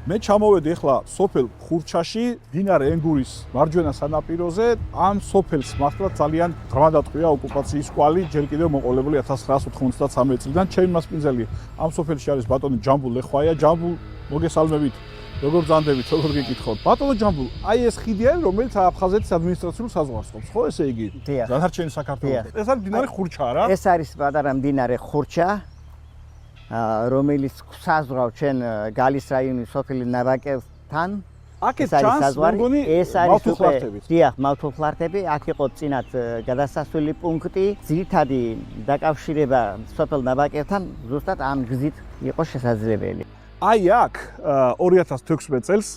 მე ჩამოვედი ახლა სოფელ ხურჩაში, დინარე ენგურის მარჯვენა სანაპიროზე, ამ სოფელს მართლა ძალიან ღრმად ატყვია ოკუპაციის კვალი, ჯერ კიდევ მოყოლებული 1993 წლიდან. ჩემი მასპინძელი ამ სოფელში არის ბატონი ჯამბულ ლეხვაია. ჯამბულ, მოგესალმებით. როგორ ძანდებით, როგორ გიკითხოთ? ბატონო ჯამბულ, აი ეს ხიდი არის, რომელიც აფხაზეთის ადმინისტრაციულ საზღვარს ყოფს, ხო, ესე იგი? დანარჩენი საქართველოს. ეს არის დინარე ხურჩა რა? ეს არის პატარა მდინარე ხურჩა, რომელიც საზღვრავ ჩვენ გალის რაიონის სოფელი ნაბაკევთან. აქეთ ჩანს მეგონი მავთულფლართები. დიახ, მავთულფლართები, აქ იყო წინათ გადასასვლელი პუნქტი, ძირითადი დაკავშირება სოფელ ნაბაკევთან ზუსტად ამ გზით იყო შესაძლებელი. აი აქ 2016 წელს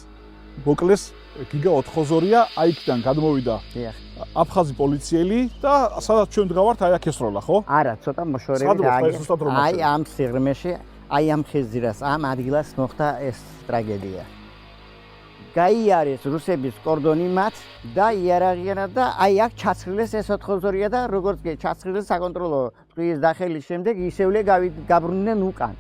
მოკლეს გიგა ოთხოზორია, აიქიდან გადმოვიდა აფხაზი პოლიციელი და სადაც ჩვენ დგავართ, აი აქ ესროლა, ხო? არა, ცოტა მოშორებით აი ამ სიღრმეში, აი ამ ხეზირას, ამ ადგილას მოხდა ეს ტრაგედია. გაიარეს რუსების კორდონი მათ და იარაღიანად და აი აქ ჩაცხრილეს ეს ოთხოზორია და როგორც კი ჩაცხრილეს საკონტროლო ტყვიის დახელის შემდეგ ისევლე გაბრუნდნენ უკან.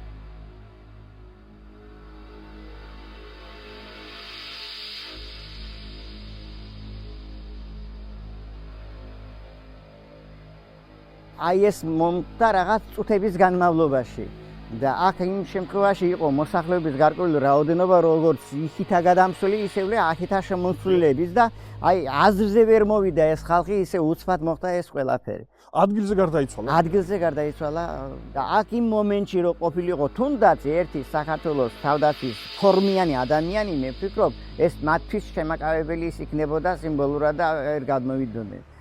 აი ეს მომხდა რაღაც წუთების განმავლობაში და აქ იმ შემთხვევაში იყო მოსახლეობის გარკვეული რაოდენობა, როგორც იქითა გადამსვლელი, ისევე აქითა შემოსვლელების და აი აზრზე ვერ მოვიდა ეს ხალხი, ისე უცბად მოხდა ეს ყველაფერი. ადგილზე გარდაიცვალა? ადგილზე გარდაიცვალა და აქ იმ მომენტში რო ყოფილიყო თუნდაც ერთი საქართველოს თავდაცვის ფორმიანი ადამიანი, მე ვფიქრობ, ეს მათთვის შემაკავებელი იქნებოდა სიმბოლურად და ვერ გადმოვიდოდნენ.